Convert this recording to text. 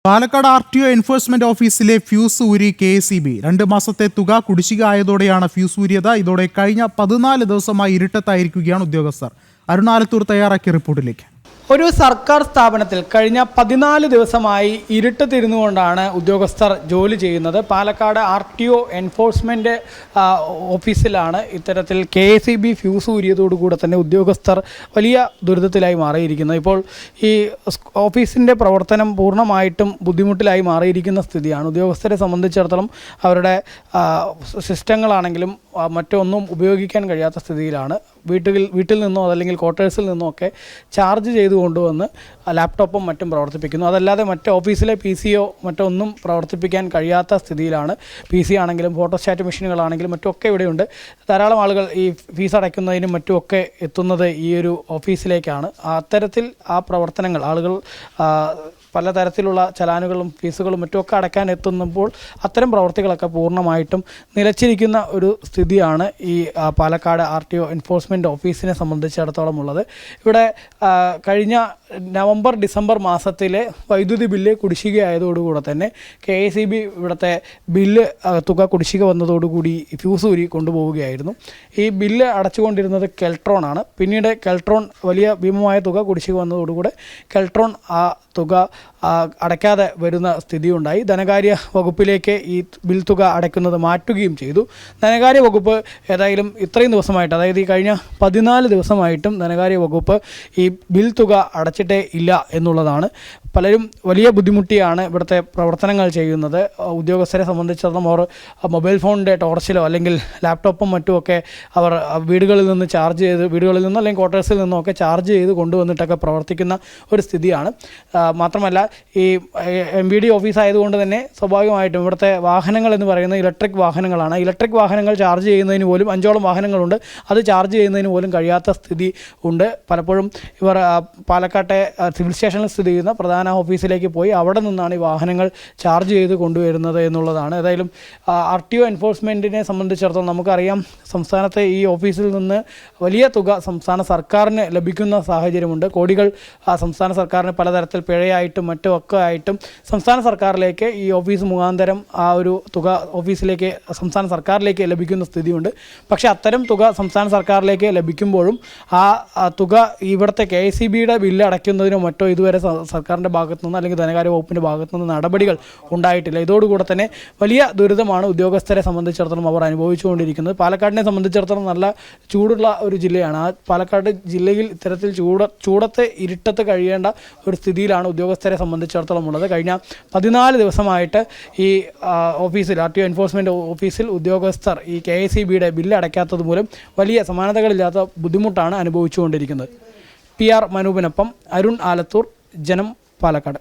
Palakkad RTO enforcement ഓഫീസിലെ fuse ഊരി KSEB 2 മാസത്തെ തുക കുടിശ്ശിക ആയതോടെയാണ് ഫ്യൂസ് ഊരിയത്. ഇതോടെ കഴിഞ്ഞ 14 ദിവസമായി ഇരുട്ടത്തായിരിക്കുകയാണ് ഉദ്യോഗസ്ഥർ. അരുൺ ആലത്തൂർ തയ്യാറാക്കിയ റിപ്പോർട്ടിലേക്ക്. ഒരു സർക്കാർ സ്ഥാപനത്തിൽ കഴിഞ്ഞ 14 ദിവസമായി ഇരുട്ട് തിരിഞ്ഞുകൊണ്ടാണ് ഉദ്യോഗസ്ഥർ ജോലി ചെയ്യുന്നത്. പാലക്കാട് RTO എൻഫോഴ്സ്മെൻറ്റ് ഓഫീസിലാണ് ഇത്തരത്തിൽ KSEB ഫ്യൂസ് ഊരിയതോടുകൂടെ തന്നെ ഉദ്യോഗസ്ഥർ വലിയ ദുരിതത്തിലായി മാറിയിരിക്കുന്നത്. ഇപ്പോൾ ഈ ഓഫീസിൻ്റെ പ്രവർത്തനം പൂർണ്ണമായിട്ടും ബുദ്ധിമുട്ടിലായി മാറിയിരിക്കുന്ന സ്ഥിതിയാണ്. ഉദ്യോഗസ്ഥരെ സംബന്ധിച്ചിടത്തോളം അവരുടെ സിസ്റ്റങ്ങളാണെങ്കിലും മറ്റൊന്നും ഉപയോഗിക്കാൻ കഴിയാത്ത സ്ഥിതിയിലാണ്. വീട്ടിൽ നിന്നോ അതല്ലെങ്കിൽ ക്വാർട്ടേഴ്സിൽ നിന്നോ ഒക്കെ ചാർജ് ചെയ്ത് കൊണ്ടുവന്ന് ലാപ്ടോപ്പും മറ്റും പ്രവർത്തിപ്പിക്കുന്നു. അതല്ലാതെ മറ്റ് ഓഫീസിലെ PCയോ മറ്റൊന്നും പ്രവർത്തിപ്പിക്കാൻ കഴിയാത്ത സ്ഥിതിയിലാണ്. PC ആണെങ്കിലും ഫോട്ടോസ്റ്റാറ്റ് മെഷീനുകളാണെങ്കിലും മറ്റുമൊക്കെ ഇവിടെയുണ്ട്. ധാരാളം ആളുകൾ ഈ ഫീസ് അടയ്ക്കുന്നതിനും മറ്റുമൊക്കെ എത്തുന്നത് ഈ ഒരു ഓഫീസിലേക്കാണ്. അത്തരത്തിൽ ആ പ്രവർത്തനങ്ങൾ ആളുകൾ പലതരത്തിലുള്ള ചലാനുകളും ഫീസുകളും മറ്റുമൊക്കെ അടയ്ക്കാൻ എത്തുമ്പോൾ അത്തരം പ്രവർത്തികളൊക്കെ പൂർണ്ണമായിട്ടും നിലച്ചിരിക്കുന്ന ഒരു സ്ഥിതിയാണ് ഈ പാലക്കാട് RTO എൻഫോഴ്സ്മെൻറ്റ് ഓഫീസിനെ സംബന്ധിച്ചിടത്തോളം ഉള്ളത്. ഇവിടെ കഴിഞ്ഞ നവംബർ ഡിസംബർ മാസത്തിലെ വൈദ്യുതി ബില്ല് കുടിശ്ശികയായതോടുകൂടെ തന്നെ KSEB ഇവിടുത്തെ ബില്ല് തുക കുടിശ്ശിക വന്നതോടുകൂടി ഫ്യൂസ് ഊരി കൊണ്ടുപോവുകയായിരുന്നു. ഈ ബില്ല് അടച്ചുകൊണ്ടിരുന്നത് കെൽട്രോണാണ്. പിന്നീട് കെൽട്രോൺ വലിയ ഭീമമായ തുക കുടിശ്ശിക വന്നതോടുകൂടെ കെൽട്രോൺ ആ തുക അടയ്ക്കാതെ വരുന്ന സ്ഥിതിയുണ്ടായി. ധനകാര്യ വകുപ്പിലേക്ക് ഈ ബിൽ തുക അടയ്ക്കുന്നത് മാറ്റുകയും ചെയ്തു. ധനകാര്യ വകുപ്പ് ഏതായാലും ഇത്രയും ദിവസമായിട്ട്, അതായത് ഈ കഴിഞ്ഞ 14 ദിവസമായിട്ടും ധനകാര്യ വകുപ്പ് ഈ ബിൽ തുക അടച്ചിട്ടേ ഇല്ല എന്നുള്ളതാണ്. പലരും വലിയ ബുദ്ധിമുട്ടിയാണ് ഇവിടുത്തെ പ്രവർത്തനങ്ങൾ ചെയ്യുന്നത്. ഉദ്യോഗസ്ഥരെ സംബന്ധിച്ചിടത്തോളം അവർ മൊബൈൽ ഫോണിൻ്റെ ടോർച്ചിലോ അല്ലെങ്കിൽ ലാപ്ടോപ്പും മറ്റുമൊക്കെ അവർ വീടുകളിൽ നിന്ന് ചാർജ് ചെയ്ത്, വീടുകളിൽ നിന്നോ അല്ലെങ്കിൽ ക്വാർട്ടേഴ്സിൽ നിന്നോ ഒക്കെ ചാർജ് ചെയ്ത് കൊണ്ടുവന്നിട്ടൊക്കെ പ്രവർത്തിക്കുന്ന ഒരു സ്ഥിതിയാണ്. മാത്രമല്ല ഈ MVD ഓഫീസ് ആയതുകൊണ്ട് തന്നെ സ്വാഭാവികമായിട്ടും ഇവിടുത്തെ വാഹനങ്ങൾ എന്ന് പറയുന്നത് ഇലക്ട്രിക് വാഹനങ്ങളാണ്. ഇലക്ട്രിക് വാഹനങ്ങൾ ചാർജ് ചെയ്യുന്നതിന് പോലും 5ഓളം വാഹനങ്ങളുണ്ട്. അത് ചാർജ് ചെയ്യുന്നതിന് പോലും കഴിയാത്ത സ്ഥിതി ഉണ്ട്. പലപ്പോഴും ഇവർ പാലക്കാട്ടെ സിവിൽ സ്റ്റേഷനിൽ സ്ഥിതി ചെയ്യുന്ന പ്രധാന ഓഫീസിലേക്ക് പോയി അവിടെ നിന്നാണ് ഈ വാഹനങ്ങൾ ചാർജ് ചെയ്ത് കൊണ്ടുവരുന്നത് എന്നുള്ളതാണ്. ഏതായാലും RTO എൻഫോഴ്സ്മെൻറ്റിനെ സംബന്ധിച്ചിടത്തോളം നമുക്കറിയാം, സംസ്ഥാനത്തെ ഈ ഓഫീസിൽ നിന്ന് വലിയ തുക സംസ്ഥാന സർക്കാരിന് ലഭിക്കുന്ന സാഹചര്യമുണ്ട്. കോടികൾ സംസ്ഥാന സർക്കാരിന് പലതരത്തിൽ പിഴയായിട്ടും മറ്റുമൊക്കെ ആയിട്ടും സംസ്ഥാന സർക്കാരിലേക്ക് ഈ ഓഫീസ് മുഖാന്തരം ആ ഒരു തുക ഓഫീസിലേക്ക് സംസ്ഥാന സർക്കാരിലേക്ക് ലഭിക്കുന്ന സ്ഥിതിയുണ്ട്. പക്ഷേ അത്തരം തുക സംസ്ഥാന സർക്കാരിലേക്ക് ലഭിക്കുമ്പോഴും ആ തുക ഇവിടുത്തെ KSEBയുടെ ബില്ല് അടയ്ക്കുന്നതിനോ മറ്റോ ഇതുവരെ സർക്കാരിൻ്റെ ഭാഗത്തു നിന്ന് അല്ലെങ്കിൽ ധനകാര്യ വകുപ്പിൻ്റെ ഭാഗത്തു നിന്ന് നടപടികൾ ഉണ്ടായിട്ടില്ല. ഇതോടുകൂടെ തന്നെ വലിയ ദുരിതമാണ് ഉദ്യോഗസ്ഥരെ സംബന്ധിച്ചിടത്തോളം അവർ അനുഭവിച്ചുകൊണ്ടിരിക്കുന്നത്. പാലക്കാടിനെ സംബന്ധിച്ചിടത്തോളം നല്ല ചൂടുള്ള ഒരു ജില്ലയാണ്. ആ പാലക്കാട് ജില്ലയിൽ ഇത്തരത്തിൽ ചൂടത്ത് ഇരുട്ടത്ത് കഴിയേണ്ട ഒരു സ്ഥിതിയിലാണ് ഉദ്യോഗസ്ഥരെ സംബന്ധിച്ചിടത്തോളം ഉള്ളത്. കഴിഞ്ഞ 14 ദിവസമായിട്ട് ഈ ഓഫീസിൽ RTO എൻഫോഴ്സ്മെൻറ്റ് ഓഫീസിൽ ഉദ്യോഗസ്ഥർ ഈ KSEBയുടെ ബില്ല് അടയ്ക്കാത്തത് മൂലം വലിയ സമാനതകളില്ലാത്ത ബുദ്ധിമുട്ടാണ് അനുഭവിച്ചുകൊണ്ടിരിക്കുന്നത്. PR മനൂപിനൊപ്പം അരുൺ ആലത്തൂർ, ജനം, പാലക്കാട്.